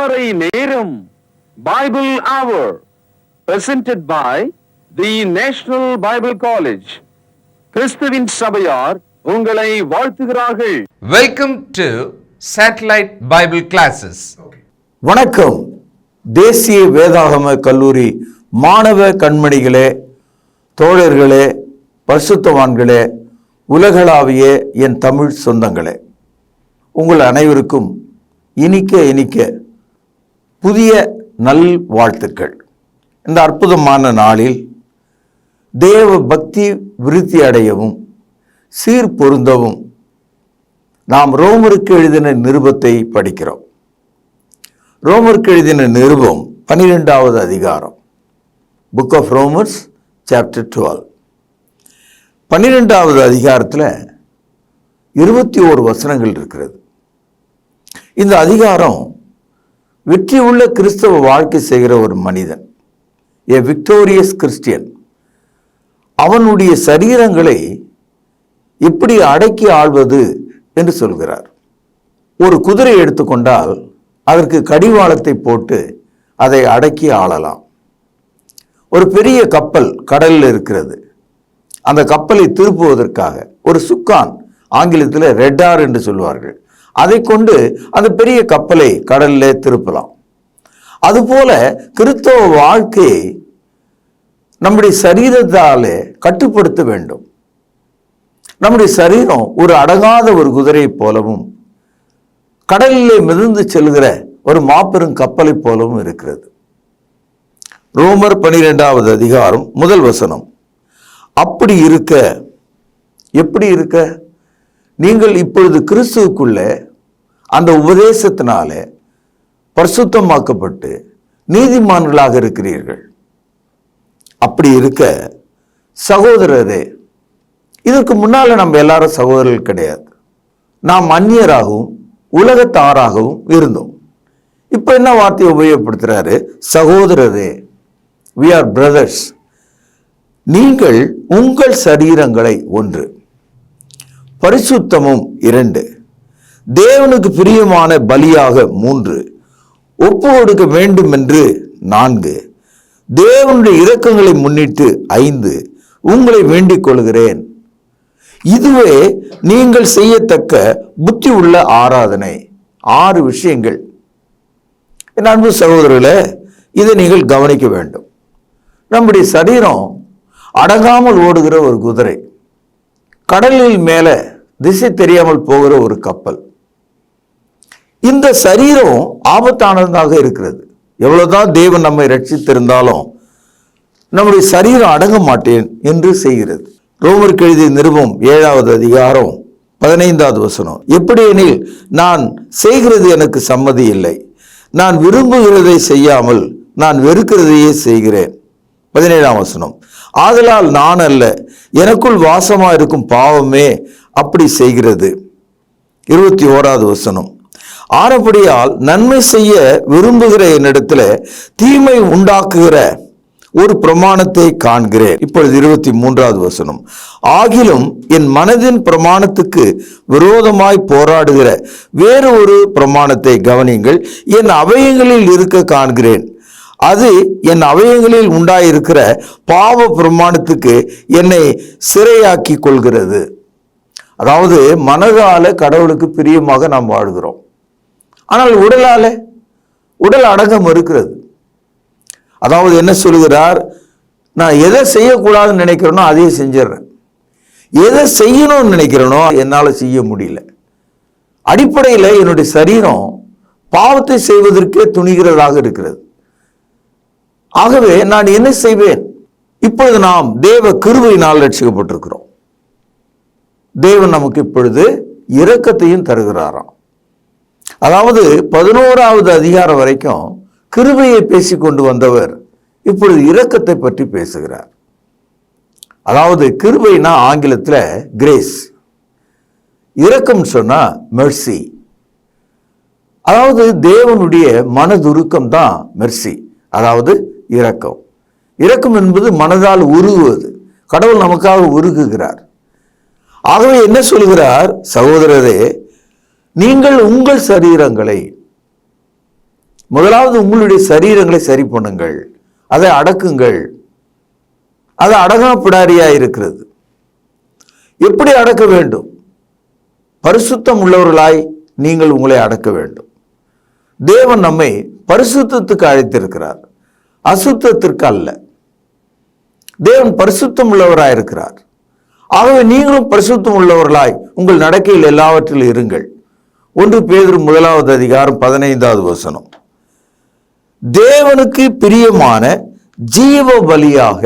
அதிகாலை நேரம் பைபிள் அவர் presented by the National Bible College. கிறிஸ்துவின் சபையார் உங்களை வாழ்த்துகிறார்கள். Welcome to Satellite Bible Classes. வணக்கம். தேசிய வேதாகம கல்லூரி மாணவ கண்மணிகளே, தோழர்களே, பரிசுத்தவான்களே, உலகளாவிய என் தமிழ் சொந்தங்களே, உங்கள் அனைவருக்கும் இனிக்க புதிய நல் வாழ்த்துக்கள். இந்த அற்புதமான நாளில் தேவ பக்தி விருத்தி அடையவும் சீர் பொருந்தவும் நாம் ரோமருக்கு எழுதின நிருபத்தை படிக்கிறோம். ரோமருக்கு எழுதின நிருபம் 12வது அதிகாரம், புக் ஆஃப் ரோமர்ஸ் சாப்டர் 12. 12வது அதிகாரத்தில் 21 வசனங்கள் இருக்கிறது. இந்த அதிகாரம் வெற்றி உள்ள கிறிஸ்தவ வாழ்க்கை செய்கிற ஒரு மனிதன், ஏ விக்டோரியஸ் கிறிஸ்டியன், அவனுடைய சரீரங்களை எப்படி அடக்கி ஆள்வது என்று சொல்கிறார். ஒரு குதிரை எடுத்துக்கொண்டால் அதற்கு கடிவாளத்தை போட்டு அதை அடக்கி ஆளலாம். ஒரு பெரிய கப்பல் கடலில் இருக்கிறது. அந்த கப்பலை திருப்புவதற்காக ஒரு சுக்கான், ஆங்கிலத்தில் ரெட்டார் என்று சொல்வார்கள், அதை கொண்டு அந்த பெரிய கப்பலை கடலில் திருப்பலாம். அதுபோல கிறிஸ்தவ வாழ்க்கையை நம்முடைய சரீரத்தாலே கட்டுப்படுத்த வேண்டும். நம்முடைய சரீரம் ஒரு அடங்காத ஒரு குதிரை போலவும் கடலிலே மிதந்து செல்கிற ஒரு மாபெரும் கப்பலை போலவும் இருக்கிறது. ரோமர் 12வது அதிகாரம் முதல் வசனம். அப்படி இருக்க, எப்படி இருக்க, நீங்கள் இப்பொழுது கிறிஸ்துவுக்குள்ள அந்த உபதேசத்தினால பரிசுத்தமாக்கப்பட்டு நீதிமான்களாக இருக்கிறீர்கள். அப்படி இருக்க சகோதரரே, இதற்கு முன்னால நம்ம எல்லாரும் சகோதரர்கள் கிடையாது. நாம் அந்நியராகவும் உலகத்தாராகவும் இருந்தோம். இப்போ என்ன வார்த்தையை உபயோகப்படுத்துறாரு? சகோதரரே, we are brothers. நீங்கள் உங்கள் சரீரங்களை 1, பரிசுத்தமும் 2, தேவனுக்கு பிரியமான பலியாக 3, ஒப்பு கொடுக்க வேண்டும் என்று 4, தேவனுடைய இரக்கங்களை முன்னிட்டு 5 உங்களை வேண்டிக் கொள்கிறேன். இதுவே நீங்கள் செய்யத்தக்க புத்தி உள்ள ஆராதனை. 6 விஷயங்கள். என் அன்பு சகோதரர்களே, இதை நீங்கள் கவனிக்க வேண்டும். நம்முடைய சரீரம் அடங்காமல் ஓடுகிற ஒரு குதிரை, கடலில் மேலே திசை தெரியாமல் போகிற ஒரு கப்பல். இந்த சரீரம் ஆபத்தானதாக இருக்கிறது. எவ்வளவுதான் தேவன் நம்மை ரட்சித்திருந்தாலும் நம்முடைய சரீரம் அடங்க மாட்டேன் என்று செய்கிறது. ரோமருக்கு எழுதிய நிருபம் 7வது அதிகாரம் 15வது வசனம். எப்படியெனில் நான் செய்கிறது எனக்கு சம்மதி இல்லை, நான் விரும்புகிறதை செய்யாமல் நான் வெறுக்கிறதையே செய்கிறேன். 17ஆம் வசனம். ஆதலால் நான் அல்ல, எனக்குள் வாசமா இருக்கும் பாவமே அப்படி செய்கிறது. 21வது வசனம். ஆனபடியால் நன்மை செய்ய விரும்புகிற என்னிடத்துல தீமை உண்டாக்குகிற ஒரு பிரமாணத்தை காண்கிறேன். இப்பொழுது 23வது வசனம். ஆகிலும் என் மனதின் பிரமாணத்துக்கு விரோதமாய் போராடுகிற வேறு ஒரு பிரமாணத்தை கவனியுங்கள், என் அவயங்களில் இருக்க காண்கிறேன். அது என் அவயங்களில் உண்டாயிருக்கிற பாவ பிரமாணத்துக்கு என்னை சிறையாக்கி கொள்கிறது. அதாவது மனதால கடவுளுக்கு பிரியமாக நாம் வாழ்கிறோம், ஆனால் உடல் அடங்கம் இருக்கிறது. அதாவது என்ன சொல்கிறார்? நான் எதை செய்யக்கூடாதுன்னு நினைக்கிறேனோ அதையே செஞ்சிடறேன், எதை செய்யணும்னு நினைக்கிறேனோ என்னால் செய்ய முடியல. அடிப்படையில் என்னுடைய சரீரம் பாவத்தை செய்வதற்கே துணிகிறதாக இருக்கிறது. ஆகவே நான் என்ன செய்வேன்? இப்பொழுது நாம் தேவ கிருபையினால் ரட்சிக்கப்பட்டிருக்கிறோம். தேவன் நமக்கு இப்பொழுது இரக்கத்தையும் தருகிறாராம். அதாவது 11வது அதிகாரம் வரைக்கும் கிருபையை பேசி கொண்டு வந்தவர் இப்பொழுது இரக்கத்தை பற்றி பேசுகிறார். அதாவது கிருபைனா ஆங்கிலத்தில் கிரேஸ், இரக்கம் சொன்னா மெர்சி. அதாவது தேவனுடைய மனதுருக்கம் தான் மெர்சி, அதாவது இரக்கம். இரக்கம் என்பது மனதால் உருகுவது. கடவுள் நமக்காக உருகுகிறார். ஆகவே என்ன சொல்கிறார்? சகோதரரே, நீங்கள் உங்கள் சரீரங்களை முதலாவது உங்களுடைய சரீரங்களை சரி பண்ணுங்கள், அதை அடக்குங்கள். அது அடங்காப்பிடாரியா இருக்கிறது. எப்படி அடக்க வேண்டும்? பரிசுத்தம் உள்ளவர்களாய் நீங்கள் உங்களை அடக்க வேண்டும். தேவன் நம்மை பரிசுத்தத்துக்கு அழைத்திருக்கிறார், அசுத்தத்திற்கு அல்ல. தேவன் பரிசுத்தம் உள்ளவராய் இருக்கிறார். ஆகவே நீங்களும் பரிசுத்தம் உள்ளவர்களாய் உங்கள் நடக்கையில் எல்லாவற்றிலும் இருங்கள். 1 பேதுரு 1 அதிகாரம் 15வது வசனம். தேவனுக்கு பிரியமான ஜீவ பலியாக,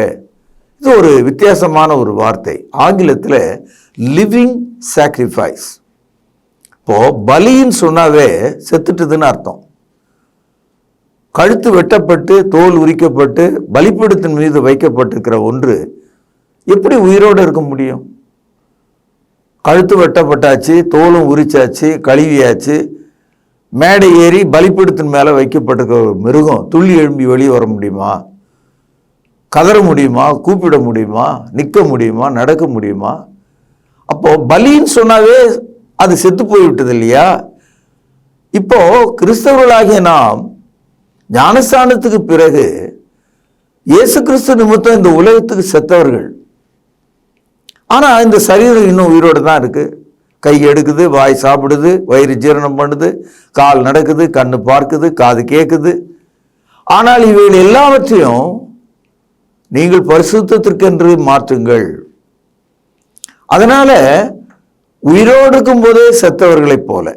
இது ஒரு வித்தியாசமான ஒரு வார்த்தை. ஆங்கிலத்தில் லிவிங் சாக்ரிஃபைஸ். இப்போ பலின்னு சொன்னாவே செத்துட்டுதுன்னு அர்த்தம். கழுத்து வெட்டப்பட்டு தோல் உரிக்கப்பட்டு பலிபீடத்தின் மீது வைக்கப்பட்டிருக்கிற ஒன்று எப்படி உயிரோடு இருக்க முடியும்? கழுத்து வெட்டப்பட்டாச்சு, தோலும் உரிச்சாச்சு, கழுவியாச்சு, மேடை ஏறி பலிபீடத்தின் மேலே வைக்கப்பட்டிருக்கிற ஒரு மிருகம் துள்ளி எழும்பி வெளியே வர முடியுமா? கதற முடியுமா? கூப்பிட முடியுமா? நிற்க முடியுமா? நடக்க முடியுமா? அப்போ பலின்னு சொன்னாவே அது செத்து போய்விட்டது இல்லையா? இப்போ கிறிஸ்தவர்களாகிய நாம் ஞானஸ்தானத்துக்கு பிறகு இயேசு கிறிஸ்து நிமித்தம் இந்த உலகத்துக்கு செத்தவர்கள். ஆனால் இந்த சரீரம் இன்னும் உயிரோடு தான் இருக்கு. கை எடுக்குது, வாய் சாப்பிடுது, வயிறு ஜீரணம் பண்ணுது, கால் நடக்குது, கண்ணு பார்க்குது, காது கேட்குது. ஆனால் இவைகள் எல்லாவற்றையும் நீங்கள் பரிசுத்தத்திற்கென்று மாற்றுங்கள். அதனால உயிரோடு இருக்கும் போதே செத்தவர்களைப் போல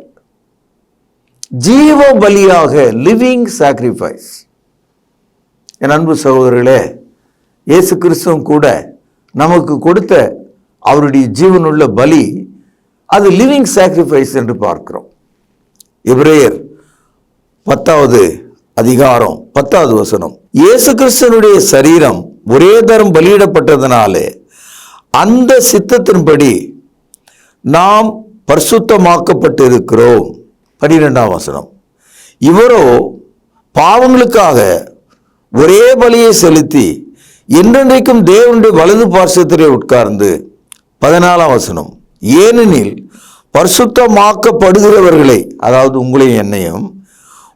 ஜீவ பலியாக, லிவிங் சாக்ரிஃபைஸ். என் அன்பு சகோதரர்களே, இயேசு கிறிஸ்துவும் கூட நமக்கு கொடுத்த அவருடைய ஜீவனுள்ள பலி, அது லிவிங் சாக்ரிஃபைஸ் என்று பார்க்கிறோம். எபிரேயர் 10வது அதிகாரம் 10வது வசனம். இயேசு கிறிஸ்துவனுடைய சரீரம் ஒரே தரம் பலியிடப்பட்டதனாலே அந்த சித்தத்தின்படி நாம் பரிசுத்தமாக்கப்பட்டு இருக்கிறோம். 12ஆம் வசனம். இவரோ பாவங்களுக்காக ஒரே பலியை செலுத்தி என்றென்றைக்கும் தேவனுடைய வலது பார்சத்திலே உட்கார்ந்து. 14ஆம் வசனம். ஏனெனில் பரிசுத்தமாக்கப்படுகிறவர்களை, அதாவது உங்களையும் என்னையும்,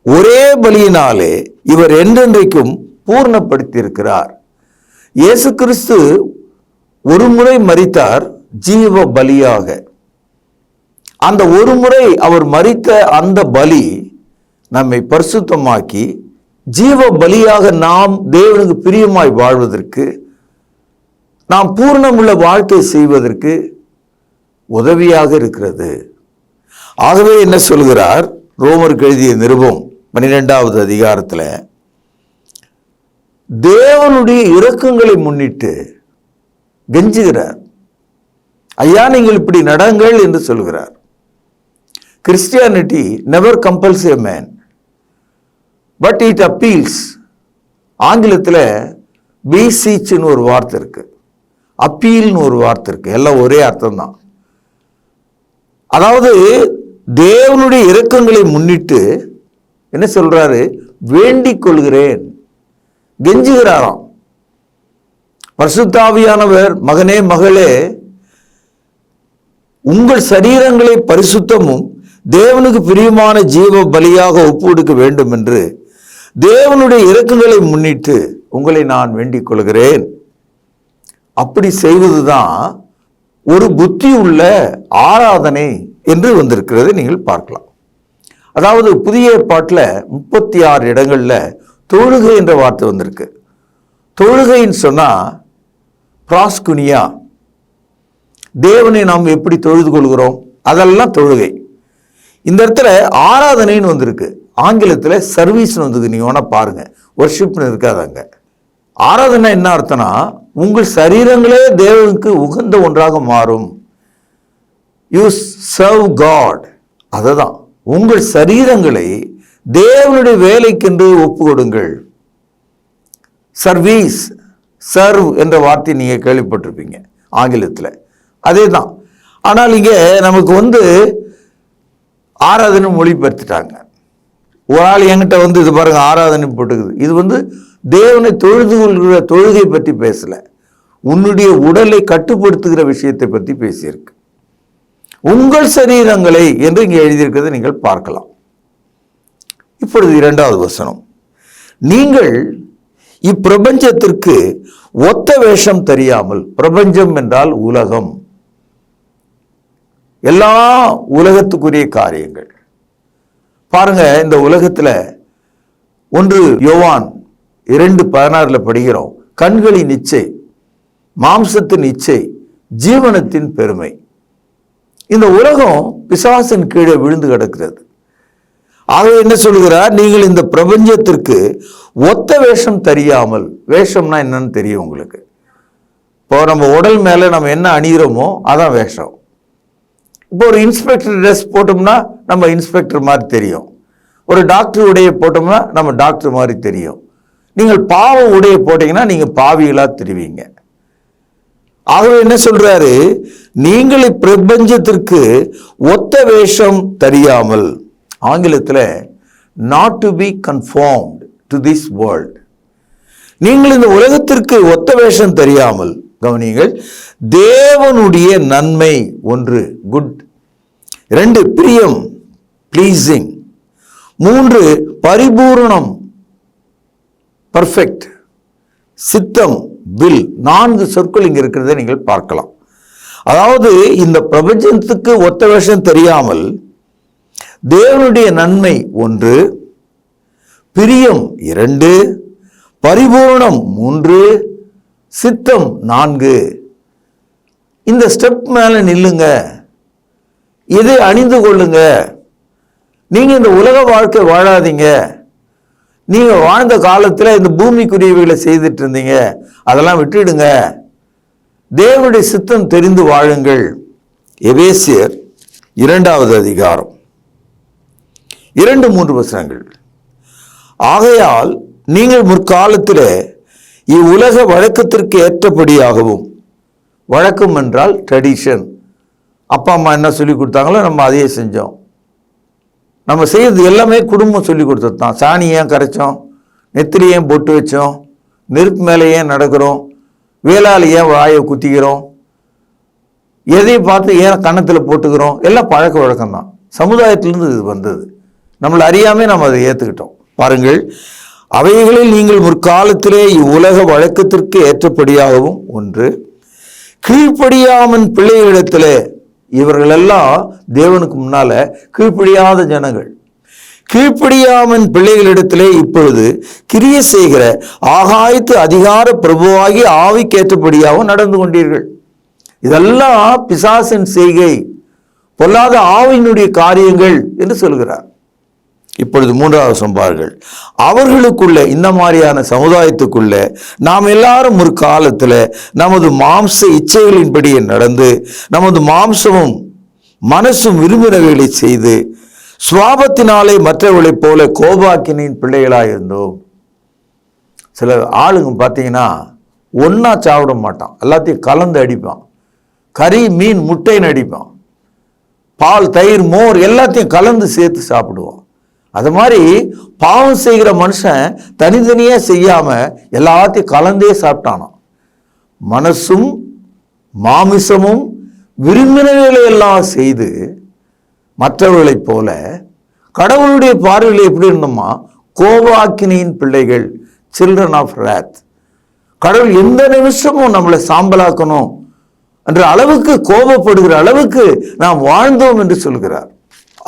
ஒரே பலியினாலே இவர் என்றென்றைக்கும் பூர்ணப்படுத்தியிருக்கிறார். இயேசு கிறிஸ்து ஒரு முறை மரித்தார் ஜீவ பலியாக. அந்த ஒரு முறை அவர் மரித்த அந்த பலி நம்மை பரிசுத்தமாக்கி ஜீவ பலியாக நாம் தேவனுக்கு பிரியமாய் வாழ்வதற்கு, நாம் பூர்ணமுள்ள வாழ்க்கை செய்வதற்கு உதவியாக இருக்கிறது. ஆகவே என்ன சொல்கிறார்? ரோமருக்கு எழுதிய நிருபம் 12வது அதிகாரத்தில் தேவனுடைய இரக்கங்களை முன்னிட்டு கெஞ்சுகிறார். ஐயா, நீங்கள் இப்படி நடங்கள் என்று சொல்கிறார். Christianity never கம்பல்ஸ் a man, but it appeals. ஆங்கிலத்தில் பீசீச்னு ஒரு வார்த்தை இருக்கு, அப்பீல்னு ஒரு வார்த்தை இருக்கு. எல்லாம் ஒரே அர்த்தம் தான். அதாவது தேவனுடைய இரக்கங்களை முன்னிட்டு என்ன சொல்றாரு? வேண்டிக் கொள்கிறேன், கெஞ்சுகிறாராம். பரிசுத்த ஆவியானவர், மகனே மகளே, உங்கள் சரீரங்களை பரிசுத்தமும் தேவனுக்கு பிரியமான ஜீவ பலியாக ஒப்பு கொடுக்க வேண்டும் என்று தேவனுடைய இரக்கங்களை முன்னிட்டு உங்களை நான் வேண்டிக் கொள்கிறேன். அப்படி செய்வதுதான் ஒரு புத்தி உள்ள ஆராதனை என்று வந்திருக்கிறது. நீங்கள் பார்க்கலாம். அதாவது புதிய ஏற்பாட்டில் 36 இடங்கள்ல தொழுகை என்ற வார்த்தை வந்திருக்கு. தொழுகைன்னு சொன்னா பிராஸ்குனியா, தேவனை நாம் எப்படி தொழுது கொள்கிறோம், அதெல்லாம் தொழுகை. இந்த இடத்துல ஆராதனைன்னு வந்திருக்கு. ஆங்கிலத்தில் சர்வீஸ்னு வந்தது. நீங்க வேணா பாருங்க, வர்ஷிப்னு இருக்காதாங்க. ஆராதனை என்ன அர்த்தம்னா, உங்கள் சரீரங்களே தேவனுக்கு உகந்த ஒன்றாக மாறும். You serve God. அதுதான், உங்கள் சரீரங்களை தேவனுடைய வேலைக்கென்று ஒப்பு கொடுங்கள். சர்வீஸ், சர்வ் என்ற வார்த்தை நீங்க கேள்விப்பட்டிருப்பீங்க ஆங்கிலத்தில். அதே தான். ஆனால் இங்கே நமக்கு ஆராதனை மொழிபெயர்த்துட்டாங்க. ஒரு ஆள் என்கிட்ட இது பாருங்க ஆராதனை போட்டுக்குது. இது தேவனை தொழுது கொள்கிற தொழுகை பற்றி பேசல, உன்னுடைய உடலை கட்டுப்படுத்துகிற விஷயத்தை பற்றி பேசியிருக்கு. உங்கள் சரீரங்களை என்று இங்கே எழுதியிருக்கிறதை நீங்கள் பார்க்கலாம். இப்பொழுது 2வது வசனம், நீங்கள் இப்பிரபஞ்சத்திற்கு ஒத்த வேஷம் தெரியாமல். பிரபஞ்சம் என்றால் உலகம், எல்லா உலகத்துக்குரிய காரியங்கள். பாருங்க, இந்த உலகத்துல 1 யோவான் 2:16 படிக்கிறோம், கண்களின் இச்சை, மாம்சத்தின் இச்சை, ஜீவனத்தின் பெருமை. இந்த உலகம் பிசாசின் கீழே விழுந்து கிடக்கிறது. ஆக என்ன சொல்கிறார், நீங்கள் இந்த பிரபஞ்சத்திற்கு ஒத்த வேஷம் தெரியாமல். வேஷம்னா என்னன்னு தெரியும் உங்களுக்கு. இப்போ நம்ம உடல் மேல நம்ம என்ன அணிகிறோமோ அதான் வேஷம். இப்போ ஒரு இன்ஸ்பெக்டர் ட்ரெஸ் போட்டோம்னா நம்ம இன்ஸ்பெக்டர் மாதிரி தெரியும். ஒரு டாக்டர் உடைய போட்டோம்னா நம்ம டாக்டர் மாதிரி தெரியும். நீங்கள் பாவ உடைய போட்டீங்கன்னா நீங்க பாவிகளா தெரிவிங்க. ஆகவே என்ன சொல்றாரு, நீங்கள் இப்பிரபஞ்சத்திற்கு ஒத்த வேஷம் தெரியாமல். ஆங்கிலத்தில் not to be conformed to this world. நீங்கள் இந்த உலகத்திற்கு ஒத்த வேஷம் தெரியாமல். கவனியுங்கள், தேவனுடைய நன்மை 1 குட், 2 பிரியம் ப்ளீசிங், 3 பரிபூரணம் பர்ஃபெக்ட், சித்தம் வில். 4 சொற்கள் இங்க இருக்கிறத நீங்கள் பார்க்கலாம். அதாவது இந்த பிரபஞ்சத்துக்கு ஒத்த வேஷம் தெரியாமல் தேவனுடைய நன்மை 1, பிரியம் 2, பரிபூரணம் 3, சித்தம் 4. இந்த ஸ்டெப் மேல நில்லுங்க, இதை அணிந்து கொள்ளுங்க. நீங்க இந்த உலக வாழ்க்கை வாழாதீங்க. நீங்க வாழ்ந்த காலத்துல இந்த பூமிக்குரியவைகளை செய்துட்டு இருந்தீங்க, அதெல்லாம் விட்டுடுங்க. தேவனுடைய சித்தம் தெரிந்து வாழுங்கள். எபேசியர் 2வது அதிகாரம் 2-3 வசனங்கள். ஆகையால் நீங்கள் முற்காலத்தில் இவ்வுலக வழக்கத்திற்கு ஏற்றபடியாகவும். வழக்கம் என்றால் ட்ரெடிஷன். அப்பா அம்மா என்ன சொல்லி கொடுத்தாங்களோ நம்ம அதையே செஞ்சோம். நம்ம செய்யறது எல்லாமே குடும்பம் சொல்லி கொடுத்தது தான். சாணி ஏன் கரைச்சோம், நெத்திலி ஏன் பொட்டு வச்சோம், நெருப்பு மேலே ஏன் நடக்கிறோம், வேளால் ஏன் வாயை குத்திக்கிறோம், எதை பார்த்து ஏன் கன்னத்தில் போட்டுக்கிறோம், எல்லாம் பழக்க வழக்கம்தான். சமுதாயத்திலிருந்து இது வந்தது. நம்மளை அறியாமே நம்ம அதை ஏற்றுக்கிட்டோம். பாருங்கள், அவைகளில் நீங்கள் முற்காலத்திலே இவ்வுலக வழக்கத்திற்கு ஏற்றபடியாகவும். 1 கீழ்ப்படியாமன் பிள்ளைகளிடத்திலே. இவர்களெல்லாம் தேவனுக்கு முன்னால கீழ்ப்படியாத ஜனங்கள். கீழ்ப்படியாமன் பிள்ளைகளிடத்திலே இப்பொழுது கிரியை செய்கிற ஆகாயத்து அதிகார பிரபுவாகி ஆவிக்கேற்றபடியாகவும் நடந்து கொண்டீர்கள். இதெல்லாம் பிசாசின் செய்கை, பொல்லாத ஆவியினுடைய காரியங்கள் என்று சொல்கிறார். இப்பொழுது 3வது வசனம், அவர்களுக்குள்ள, இந்த மாதிரியான சமுதாயத்துக்குள்ள நாம் எல்லாரும் ஒரு காலத்துல நமது மாம்ச இச்சைகளின்படி நடந்து நமது மாம்சமும் மனசும் விரும்பினவைகளை செய்து சுவாபத்தினாலே மற்றவர்களைப் போல கோபாக்கினின் பிள்ளைகளாக இருந்தோம். சில ஆளுங்க பார்த்தீங்கன்னா ஒன்னா சாப்பிட மாட்டான், எல்லாத்தையும் கலந்து அடிப்பான். கறி மீன் முட்டைன்னு அடிப்பான், பால் தயிர் மோர் எல்லாத்தையும் கலந்து சேர்த்து சாப்பிடுவான். அது மாதிரி பாவம் செய்கிற மனுஷன் தனித்தனியா செய்யாம எல்லாத்தையும் கலந்தே சாப்பிட்டானான். மனசும் மாமிசமும் விரும்பினவைகளை எல்லாம் செய்து மற்றவர்களைப் போல கடவுளுடைய பார்வையில் எப்படி இருந்தோமா, கோபாக்கினியின் பிள்ளைகள், சில்ட்ரன் ஆஃப் ராத். கடவுள் எந்த நிமிஷமும் நம்மளை சாம்பலாக்கணும் என்ற அளவுக்கு, கோபப்படுகிற அளவுக்கு நாம் வாழ்ந்தோம் என்று சொல்கிறார்.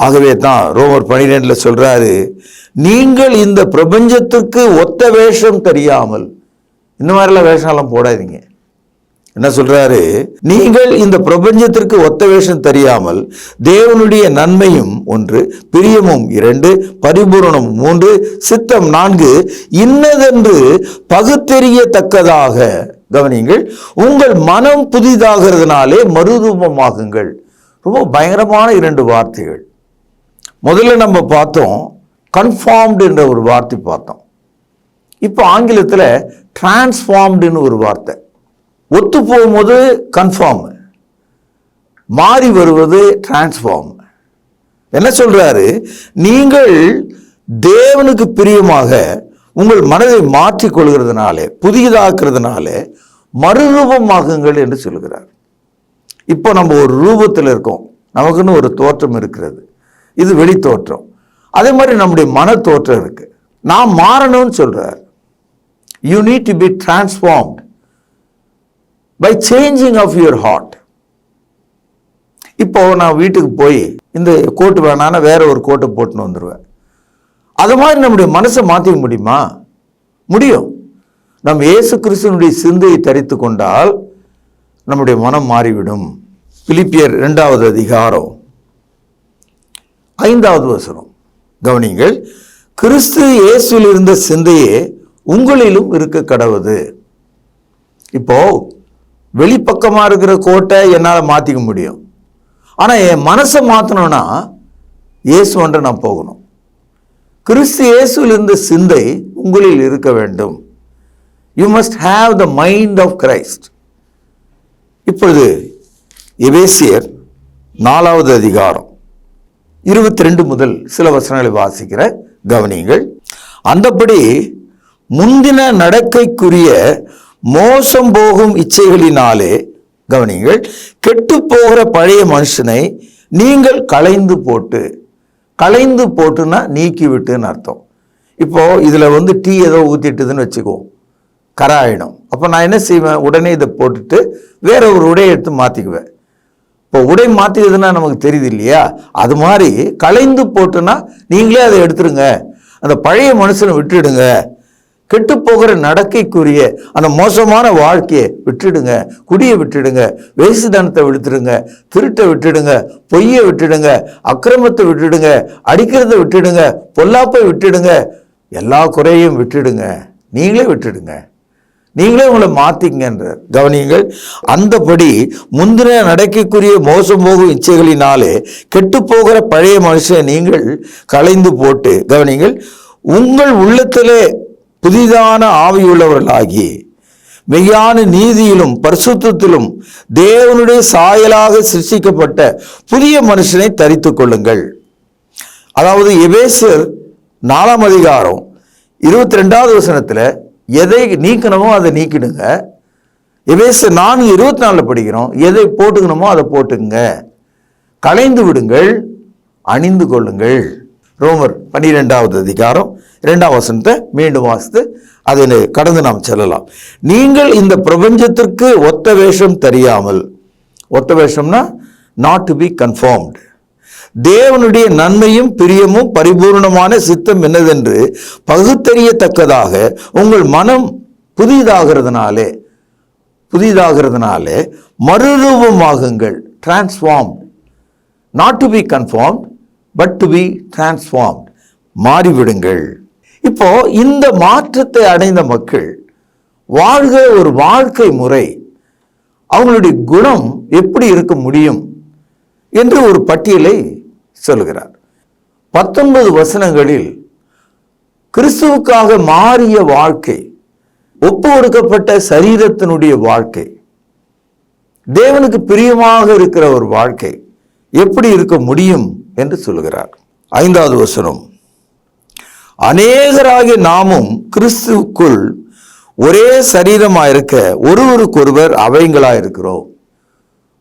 ஆகவே தான் ரோமர் 12 சொல்றாரு, நீங்கள் இந்த பிரபஞ்சத்துக்கு ஒத்த வேஷம் தெரியாமல். இந்த மாதிரிலாம் வேஷம்லாம் போடாதீங்க. என்ன சொல்றாரு, நீங்கள் இந்த பிரபஞ்சத்திற்கு ஒத்த வேஷம் தெரியாமல் தேவனுடைய நன்மையும் 1, பிரியமும் 2, பரிபூரணம் 3, சித்தம் 4 இன்னதென்று பகுத்தெறியத்தக்கதாக. கவனிங்கள், உங்கள் மனம் புதிதாகிறதுனாலே மறுரூபமாகுங்கள். ரொம்ப பயங்கரமான 2 வார்த்தைகள். முதல்ல நம்ம பார்த்தோம் கன்ஃபார்ம்டு என்ற ஒரு வார்த்தை பார்த்தோம். இப்போ ஆங்கிலத்தில் டிரான்ஸ்ஃபார்ம்டுன்னு ஒரு வார்த்தை. ஒத்து போகும்போது கன்ஃபார்ம், மாறி வருவது டிரான்ஸ்ஃபார்ம். என்ன சொல்றாரு, நீங்கள் தேவனுக்கு பிரியமாக உங்கள் மனதை மாற்றிக் கொள்கிறதுனாலே, புதியதாக்குறதுனால மறுரூபமாகுங்கள் என்று சொல்கிறார். இப்போ நம்ம ஒரு ரூபத்தில் இருக்கோம், நமக்குன்னு ஒரு தோற்றம் இருக்கிறது. இது வெளி தோற்றம். அதே மாதிரி நம்முடைய மன தோற்றம் இருக்கு. நான் மாறணும்னு சொல்றார். You need to be transformed by changing of your heart. இப்போ நான் வீட்டுக்கு போய் இந்த கோட்டு வேணான்னா வேற ஒரு கோட்டை போட்டுன்னு வந்துடுவேன். அது மாதிரி நம்முடைய மனசை மாற்றிக்க முடியுமா? முடியும். நம்ம இயேசு கிறிஸ்துவினுடைய சிந்தையை தரித்து கொண்டால் நம்முடைய மனம் மாறிவிடும். பிலிப்பியர் 2வது அதிகாரம் 5வது வசனம் கவனிங்கள். கிறிஸ்து இயேசுவில் இருந்த சிந்தையே உங்களிலும் இருக்க கடவுது. இப்போ வெளிப்பக்கமா இருக்கிற கோட்டை என்னால் மாற்றிக்க முடியும். ஆனால் என் மனசை மாற்றணும்னா இயேசுவன்ற நான் போகணும். கிறிஸ்து இயேசுவில் இருந்த சிந்தை உங்களில் இருக்க வேண்டும். You must have the mind of Christ. இப்பொழுது எபேசியர் 4வது அதிகாரம் 22 முதல் சில வசனங்களை வாசிக்கிற கவனிங்கள். அந்தபடி முந்தின நடக்கைக்குரிய மோசம் போகும் இச்சைகளினாலே கவனிங்கள் கெட்டு போகிற பழைய மனுஷனை நீங்கள் களைந்து போட்டுன்னா நீக்கி விட்டுன்னு அர்த்தம். இப்போ இதுல டீ ஏதோ ஊத்திட்டுதுன்னு வச்சுக்குவோம், கரை ஆயிடும். அப்போ நான் என்ன செய்வேன்? உடனே இதை போட்டுட்டு வேற ஒரு உடையை எடுத்து மாத்திக்குவேன். இப்போ உடை மாத்திக்கிறதுனா நமக்கு தெரியுது இல்லையா? அது மாதிரி களைந்து போட்டுன்னா நீங்களே அதை எடுத்துருங்க, அந்த பழைய மனுஷனை விட்டுடுங்க, கெட்டு போகிற நடக்கைக்குரிய அந்த மோசமான வாழ்க்கையை விட்டுடுங்க, குடியை விட்டுடுங்க, வேசித்தனத்தை விட்டுடுங்க, திருட்டை விட்டுடுங்க, பொய்யை விட்டுடுங்க, அக்கிரமத்தை விட்டுடுங்க, அடிக்கிறத விட்டுடுங்க, பொல்லாப்பை விட்டுடுங்க, எல்லா குறையும் விட்டுடுங்க, நீங்களே விட்டுடுங்க, நீங்களே உங்களை மாத்திங்கன்றார். கவனியுங்கள். அந்தபடி முந்தின நடக்கைக்குரிய மோசம் போகும் இச்சைகளினாலே கெட்டு போகிற பழைய மனுஷனை நீங்கள் களைந்து போட்டு கவனியுங்கள் உங்கள் உள்ளத்திலே புதிதான ஆவியுள்ளவர்களாகி மெய்யான நீதியிலும் பரிசுத்தத்திலும் தேவனுடைய சாயலாக சிருஷ்டிக்கப்பட்ட புதிய மனுஷனை தரித்துக் கொள்ளுங்கள். அதாவது எபேசியர் 4ஆம் அதிகாரம் 22வது வசனத்துல எதை நீக்கணுமோ அதை நீக்கிடுங்க. எபேசியர் 4:24 படிக்கிறோம், எதை போட்டுக்கணுமோ அதை போட்டுங்க, களைந்து விடுங்கள், அணிந்து கொள்ளுங்கள். ரோமர் 12வது அதிகாரம் 2ஆம் வசனத்தை மீண்டும் வாசித்து அதை கடந்து நாம் செல்லலாம். நீங்கள் இந்த பிரபஞ்சத்திற்கு ஒத்த வேஷம் தெரியாமல், ஒத்த வேஷம்னா நாட் டு பி கன்ஃபார்ம்டு, தேவனுடைய நன்மையும் பிரியமும் பரிபூர்ணமான சித்தம் என்னதென்று பகுத்தறியத்தக்கதாக உங்கள் மனம் புதிதாகிறதுனாலே மறுரூபமாகுங்கள். Transformed, not to be conformed but to be transformed, மாறிவிடுங்கள். இப்போ இந்த மாற்றத்தை அடைந்த மக்கள் வாழ்கிற ஒரு வாழ்க்கை முறை, அவங்களுடைய குணம் எப்படி இருக்க முடியும் என்று ஒரு பட்டியலை சொல்கிறார். 19 வசனங்களில் கிறிஸ்துவுக்காக மாறிய வாழ்க்கை, ஒப்பு கொடுக்கப்பட்ட சரீரத்தினுடைய வாழ்க்கை, தேவனுக்கு பிரியமாக இருக்கிற ஒரு வாழ்க்கை எப்படி இருக்க முடியும் என்று சொல்கிறார். 5வது வசனம், அநேகராகிய நாமும் கிறிஸ்துவுக்குள் ஒரே சரீரமாயிருக்க ஒருவருக்கொருவர் அவயங்களாயிருக்கிறோம்.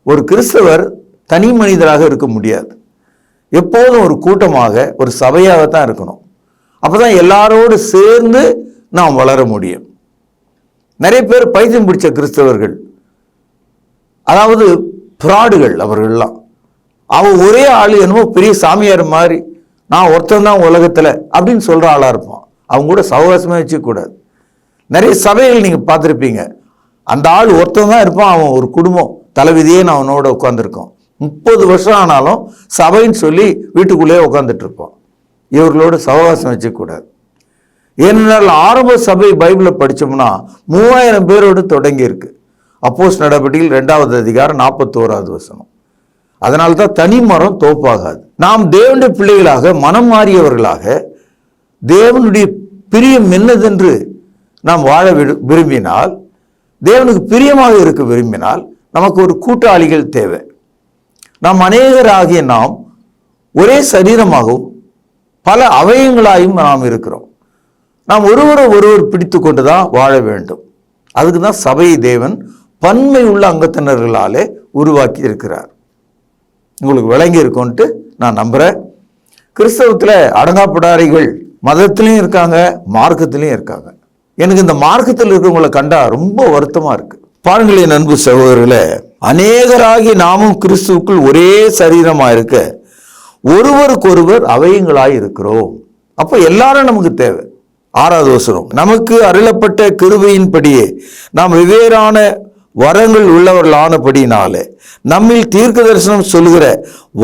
ஒரு கிறிஸ்தவர் தனி மனிதராக இருக்க முடியாது, எப்போதும் ஒரு கூட்டமாக ஒரு சபையாகத்தான் இருக்கணும். அப்பதான் எல்லாரோடு சேர்ந்து நாம் வளர முடியும். நிறைய பேர் பைத்தியம் பிடிச்ச கிறிஸ்தவர்கள், அதாவது பிராடுகள் அவர்கள்லாம். அவன் ஒரே ஆள் என்னமோ பெரிய சாமியார் மாதிரி, நான் ஒருத்தந்தான் உலகத்தில் அப்படின்னு சொல்கிற ஆளாக இருப்பான். அவங்க கூட சவகாசமே வச்சுக்கூடாது. நிறைய சபைகள் நீங்கள் பார்த்துருப்பீங்க, அந்த ஆள் ஒருத்தன் தான் இருப்பான், அவன் ஒரு குடும்பம் தலைவிதியே நான் அவனோட உட்காந்துருக்கோம். 30 வருஷம் ஆனாலும் சபைன்னு சொல்லி வீட்டுக்குள்ளேயே உட்காந்துட்டு இருப்பான். இவர்களோட சவகாசம் வச்சுக்கூடாது. ஏனென்றால் ஆரம்ப சபை பைபிளை படித்தோம்னா 3000 பேரோடு தொடங்கி இருக்கு. அப்போஸ்தலர் நடவடிக்கைகள் 2வது அதிகாரம் 41வது வசனம். அதனால தான் தனி மரம் தோப்பாகாது. நாம் தேவனுடைய பிள்ளைகளாக மனம் மாறியவர்களாக தேவனுடைய பிரியம் என்னதென்று நாம் வாழ விரும்பினால், தேவனுக்கு பிரியமாக இருக்க விரும்பினால் நமக்கு ஒரு கூட்டாளிகள் தேவை. நாம் அநேகராகிய நாம் ஒரே சரீரமாகவும் பல அவயங்களாயும் நாம் இருக்கிறோம். நாம் ஒருவரை ஒருவர் பிடித்து கொண்டுதான் வாழ வேண்டும். அதுக்கு தான் சபையை தேவன் பன்மை உள்ள அங்கத்தினர்களாலே உருவாக்கி இருக்கிறார். உங்களுக்கு விளங்கி இருக்கும்ட்டு நான் நம்புறேன். கிறிஸ்தவத்துல அடங்காப்பிடாரிகள் மதத்திலையும் இருக்காங்க, மார்க்கத்திலையும் இருக்காங்க. எனக்கு இந்த மார்க்கத்தில் இருக்கிறவங்களை கண்டா ரொம்ப வருத்தமா இருக்கு. பாருங்களேன் அன்பு சகோதரர்களே, அநேகராகி நாமும் கிறிஸ்துவுக்குள் ஒரே சரீரமா இருக்க ஒருவருக்கொருவர் அவயங்களாய் இருக்கிறோம். அப்ப எல்லாரும் நமக்கு தேவை. 6வது வசனம், நமக்கு அருளப்பட்ட கிருபையின்படியே நாம் வெவ்வேறான வரங்கள் உள்ளவர்களானபடினாலே நம்மில் தீர்க்க தரிசனம் சொல்லுகிற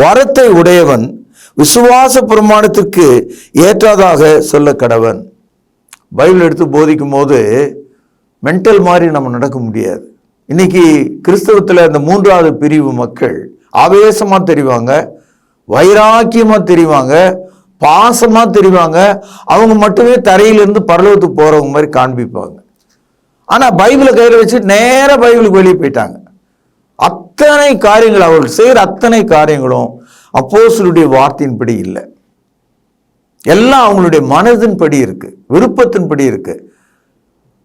வரத்தை உடையவன் விசுவாச பிரமாணத்திற்கு ஏற்றதாக சொல்ல கடவன். பைபிள் எடுத்து போதிக்கும் போது மென்டல் மாதிரி நம்ம நடக்க முடியாது. இன்னைக்கு கிறிஸ்தவத்தில் இந்த 3வது பிரிவு மக்கள் ஆவேசமா தெரிவாங்க, வைராக்கியமா தெரிவாங்க, பாசமா தெரிவாங்க. அவங்க மட்டுமே தரையிலிருந்து பரலோகத்துக்கு போறவங்க மாதிரி காண்பிப்பாங்க. ஆனா பைபிளை கையில் வச்சு நேர பைபிளுக்கு வெளியே போயிட்டாங்க. அத்தனை காரியங்கள், அவர்கள் செய்கிற அத்தனை காரியங்களும் அப்போஸ்தலருடைய வார்த்தையின்படி இல்லை. எல்லாம் அவங்களுடைய மனதின்படி இருக்கு, விருப்பத்தின்படி இருக்கு.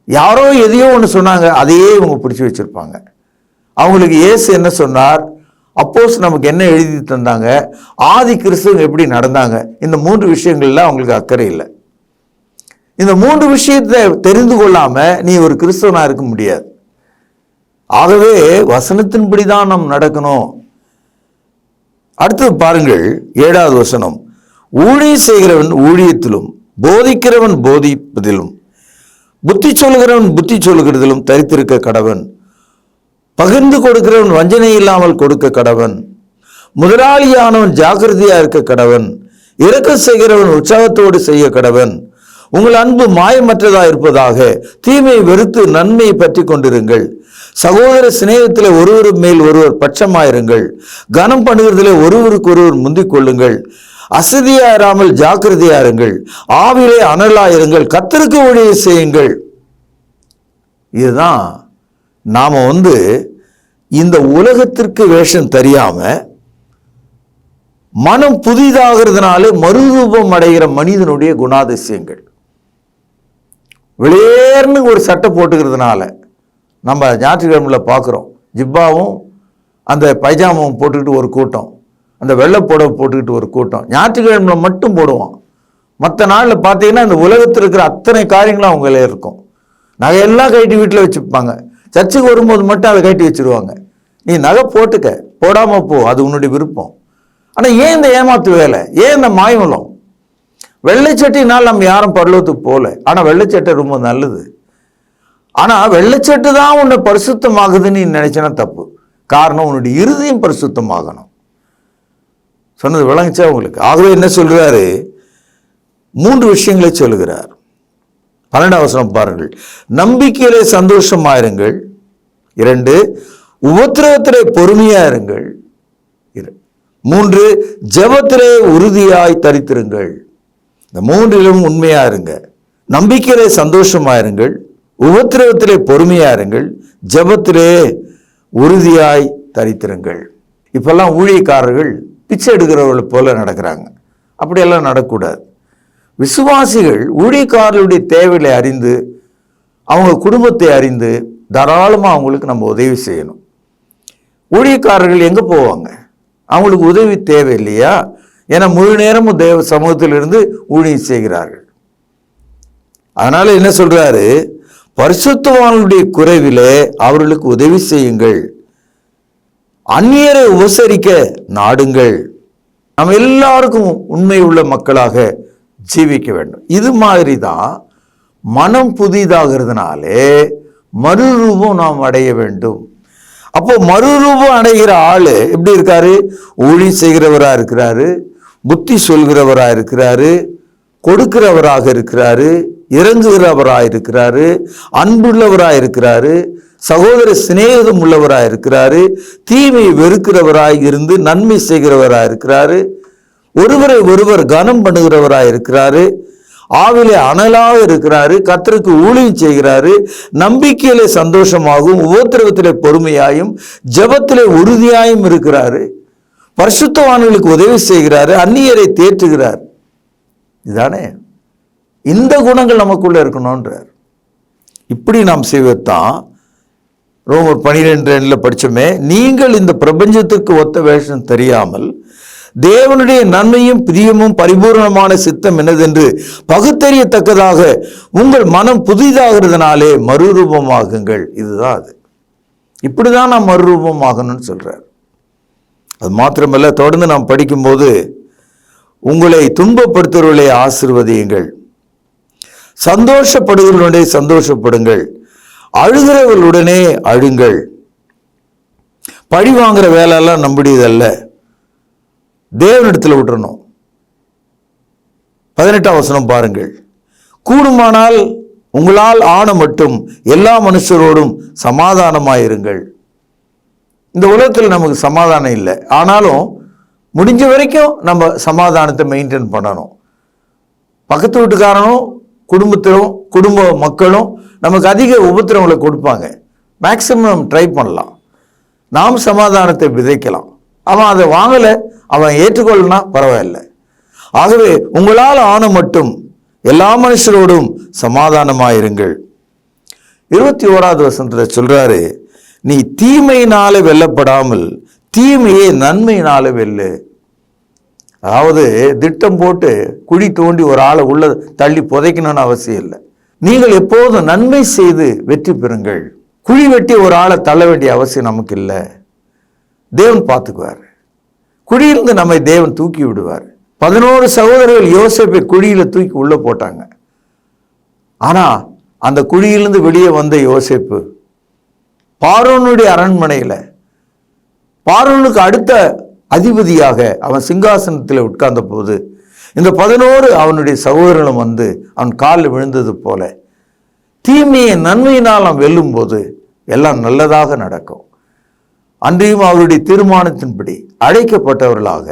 யாரோ எதையோ ஒன்று சொன்னாங்க, அதையே இவங்க பிடிச்சி வச்சிருப்பாங்க. அவங்களுக்கு இயேசு என்ன சொன்னார், அப்போஸ் நமக்கு என்ன எழுதி தந்தாங்க, ஆதி கிறிஸ்துவங்க எப்படி நடந்தாங்க, இந்த 3 விஷயங்கள்ல அவங்களுக்கு அக்கறை இல்லை. இந்த 3 விஷயத்தை தெரிந்து கொள்ளாம நீ ஒரு கிறிஸ்தவனா இருக்க முடியாது. ஆகவே வசனத்தின்படி தான் நாம் நடக்கணும். அடுத்தது பாருங்கள் 7வது வசனம், ஊழியம் செய்கிறவன் ஊழியத்திலும் போதிக்கிறவன் போதிப்பதிலும் புத்தி சொல்லுகிறவன் புத்தி சொல்லுகிறதிலும் தரித்திருக்க கடவன். பகிர்ந்து கொடுக்கிறவன் வஞ்சனை இல்லாமல் கொடுக்க கடவன். முதலாளியானவன் ஜாக்கிரதையா இருக்க கடவன். இரக்க செய்கிறவன் உற்சாகத்தோடு செய்ய கடவன். உங்கள் அன்பு மாயமற்றதா இருப்பதாக. தீமையை வெறுத்து நன்மையை பற்றி கொண்டிருங்கள். சகோதர சிநேகத்தில் ஒருவர் மேல் ஒருவர் பட்சமாயிருங்கள். கனம் பண்ணுகிறதிலே ஒருவருக்கு ஒருவர் முந்திக் கொள்ளுங்கள். அசதியாயிராமல் ஜாக்கிரதையாருங்கள். ஆவிலே அனலாயிருங்கள். கர்த்தருக்கு ஊழியம் செய்யுங்கள். இதுதான் நாம இந்த உலகத்திற்கு வேஷம் தெரியாம மனம் புதிதாகிறதுனால மறுரூபம் அடைகிற மனிதனுடைய குணாதிசயங்கள். வெளியேர்னு ஒரு சட்டை போட்டுக்கிறதுனால நம்ம ஞாயிற்றுக்கிழமையில் பார்க்குறோம், ஜிப்பாவும் அந்த பைஜாமாவும் போட்டுக்கிட்டு ஒரு கூட்டம், அந்த வெள்ளைப்புடவை போட்டுக்கிட்டு ஒரு கூட்டம். ஞாயிற்றுக்கிழமையில் மட்டும் போடுவான். மற்ற நாளில் பார்த்தீங்கன்னா இந்த உலகத்தில் இருக்கிற அத்தனை காரியங்களும் அவங்களே இருக்கும். நகையெல்லாம் கட்டி வீட்டில் வச்சுப்பாங்க. சர்ச்சுக்கு வரும்போது மட்டும் அதை கட்டி வச்சுருவாங்க. நீ நகை போட்டுக்க, போடாமல் போ, அது உன்னுடைய விருப்பம். ஆனால் ஏன் இந்த ஏமாத்து வேலை, ஏன் இந்த மாயவலம்? வெள்ளைச்சட்டினால் நம்ம யாரும் பரலோகத்துக்கு போகல. ஆனால் வெள்ளைச்சட்டை ரொம்ப நல்லது. ஆனால் வெள்ளைச்சட்டு தான் உன்னை பரிசுத்தமாகுதுன்னு நீ நினைச்சனா தப்பு. காரணம், உன்னுடைய இருதயம் பரிசுத்தமாகணும். சொன்னது விளங்குச்சா உங்களுக்கு? ஆகவே என்ன சொல்கிறாரு, 3 விஷயங்களை சொல்லுகிறார். 12வது வசனம் பாருங்கள், நம்பிக்கையிலே சந்தோஷமாயிருங்கள். 2, உபத்திரவத்திலே பொறுமையா இருங்கள். 3, ஜெபத்திலே உறுதியாய் தரித்திருங்கள். இந்த 3லும் உண்மையா இருங்க. நம்பிக்கையிலே சந்தோஷமாயிருங்கள், உபத்திரவத்திலே பொறுமையா இருங்கள், ஜெபத்திலே உறுதியாய் தரித்திருங்கள். இப்பெல்லாம் ஊழியக்காரர்கள் பிச்சை எடுக்கிறவர்களை போல நடக்கிறாங்க. அப்படியெல்லாம் நடக்கக்கூடாது. விசுவாசிகள் ஊழியக்காரர்களுடைய தேவைகளை அறிந்து, அவங்க குடும்பத்தை அறிந்து தாராளமாக அவங்களுக்கு நம்ம உதவி செய்யணும். ஊழியக்காரர்கள் எங்கே போவாங்க? அவங்களுக்கு உதவி தேவை இல்லையா? ஏன்னா முழு நேரமும் தேவ சமூகத்திலிருந்து ஊழியம் செய்கிறார்கள். அதனால என்ன சொல்றாரு, பரிசுத்தவான்களுடைய குறைவிலே அவர்களுக்கு உதவி செய்யுங்கள், அந்நியரை உபசரிக்க நாடுங்கள். நம்ம எல்லாருக்கும் உண்மை உள்ள மக்களாக ஜீவிக்க வேண்டும். இது மாதிரி தான் மனம் புதிதாகிறதுனாலே மறுரூபம் நாம் அடைய வேண்டும். அப்போ மறுரூபம் அடைகிற ஆளு எப்படி இருக்காரு? ஊழியம் செய்கிறவராக இருக்கிறாரு, புத்தி சொல்கிறவராக இருக்கிறாரு, கொடுக்கிறவராக இருக்கிறாரு, இறங்குகிறவராக இருக்கிறாரு, அன்புள்ளவராக இருக்கிறாரு, சகோதர சிநேகம் உள்ளவராக இருக்கிறாரு, தீமை வெறுக்கிறவராய் இருந்து நன்மை செய்கிறவராக இருக்கிறாரு, ஒருவரை ஒருவர் கனம் பண்ணுகிறவராக இருக்கிறாரு, ஆவிலே அனலாக இருக்கிறாரு, கர்த்தருக்கு ஊழியம் செய்கிறாரு, நம்பிக்கையிலே சந்தோஷமாகவும் உபத்திரவத்திலே பொறுமையாயும் ஜெபத்திலே உறுதியாயும் இருக்கிறாரு, பரிசுத்தவான்களுக்கு உதவி செய்கிறாரு, அந்நியரை தேற்றுகிறார். இதுதானே இந்த குணங்கள் நமக்குள்ள இருக்கணும்ன்றார். இப்படி நாம் செய்வதுதான் ரோமர் 12:2 படிச்சோமே, நீங்கள் இந்த பிரபஞ்சத்துக்கு ஒத்த வேஷம் தெரியாமல் தேவனுடைய நன்மையும் பிரியமும் பரிபூர்ணமான சித்தம் என்னதென்று பகுத்தறியத்தக்கதாக உங்கள் மனம் புதிதாகிறதுனாலே மறுரூபமாகுங்கள். இதுதான் அது. இப்படிதான் நாம் மறுரூபமாகணும்னு சொல்றார். அது மாத்திரமல்ல, தொடர்ந்து நாம் படிக்கும்போது உங்களை துன்பப்படுத்துகிறவர்களை ஆசீர்வதியுங்கள், சந்தோஷப்படுகிறவர்களுடனே சந்தோஷப்படுங்கள், அழுகிறவர்களுடனே அழுங்கள். பழி வாங்குற வேலையெல்லாம் நம்முடையதல்ல, தேவனிடத்தில் விட்டுறணும். 18ஆம் வசனம் பாருங்கள். கூடுமானால் உங்களால் ஆன மட்டும் எல்லா மனுஷரோடும் சமாதானமாயிருங்கள். இந்த உலகத்தில் நமக்கு சமாதானம் இல்லை, ஆனாலும் முடிஞ்ச வரைக்கும் நம்ம சமாதானத்தை மெயின்டைன் பண்ணணும். பக்கத்து வீட்டுக்காரனும் குடும்பத்திலும் குடும்ப மக்களும் நமக்கு அதிக உபத்திரவங்களை கொடுப்பாங்க. மேக்சிமம் ட்ரை பண்ணலாம், நாம் சமாதானத்தை விதைக்கலாம். அவன் அதை வாங்கலை, அவன் ஏற்றுக்கொள்ளனா பரவாயில்லை. ஆகவே உங்களால் ஆன மட்டும் எல்லா மனுஷரோடும் சமாதானமாயிருங்கள். 21ஆவது வசனத்தில் சொல்றாரு, நீ தீமையினால வெல்லப்படாமல் தீமையை நன்மையினால வெல்லு. அதாவது திட்டம் போட்டு குழி தோண்டி ஒரு ஆளை உள்ள தள்ளி புதைக்கணும்னு அவசியம் இல்லை. நீங்கள் எப்போதும் நன்மை செய்து வெற்றி பெறுங்கள். குழி வெட்டி ஒரு ஆளை தள்ள வேண்டிய அவசியம் நமக்கு இல்லை. தேவன் பார்த்துக்குவார். குழியிலிருந்து நம்மை தேவன் தூக்கி விடுவார். 11 சகோதரர்கள் யோசேப்பை குழியில தூக்கி உள்ள போட்டாங்க. ஆனா அந்த குழியிலிருந்து வெளியே வந்த யோசேப்பு பார்வோனுடைய அரண்மனையில பார்வோனுக்கு அடுத்த அதிபதியாக அவன் சிங்காசனத்தில் உட்கார்ந்த போது இந்த 11 அவனுடைய சகோதரர்களும் வந்து அவன் காலில் விழுந்தது போல தீமையை நன்மையினால் நாம் வெல்லும் போது எல்லாம் நல்லதாக நடக்கும். அன்றையும் அவருடைய தீர்மானத்தின்படி அழைக்கப்பட்டவர்களாக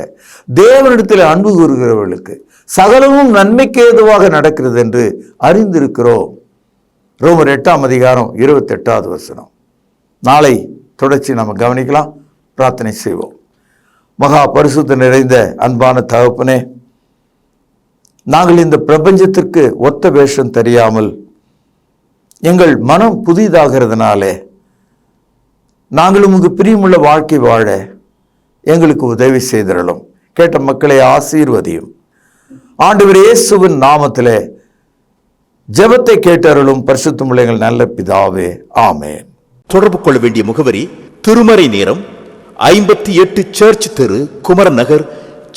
தேவனிடத்தில் அன்பு கூறுகிறவர்களுக்கு சகலமும் நன்மைக்கு ஏதுவாக நடக்கிறது என்று அறிந்திருக்கிறோம். ரோமர் 8ஆம் அதிகாரம் 28வது வசனம். நாளை தொடர்ச்சி நாம் கவனிக்கலாம். பிரார்த்தனை செய்வோம். மகா பரிசுத்த நிறைந்த அன்பான தகப்பனே, நாங்கள் இந்த பிரபஞ்சத்திற்கு ஒத்த வேஷம் தெரியாமல் எங்கள் மனம் புதிதாகிறதுனாலே நாங்கள் உமக்கு பிரியமுள்ள வாழ்க்கை வாழ எங்களுக்கு உதவி செய்திடலும். கேட்ட மக்களை ஆசீர்வதியும். ஆண்டவர் இயேசுவின் நாமத்திலே ஜெபத்தை கேட்டருளும். பரிசுத்தமுள்ள எங்கள் நல்ல பிதாவே, ஆமென். தொடர்பு கொள்ள வேண்டிய முகவரி: திருமறை நேரம், 58 சர்ச் தெரு, குமரன் நகர்,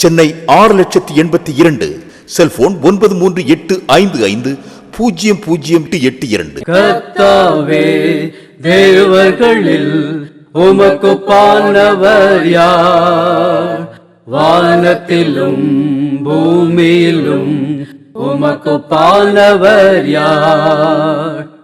சென்னை 6,82,000. செல்போன் 9385500882. கர்த்தாவே, தேவர்களில் உமக்குப்பானவர் யார்? வானத்திலும் பூமியிலும் உமக்குப்பானவர் யார்?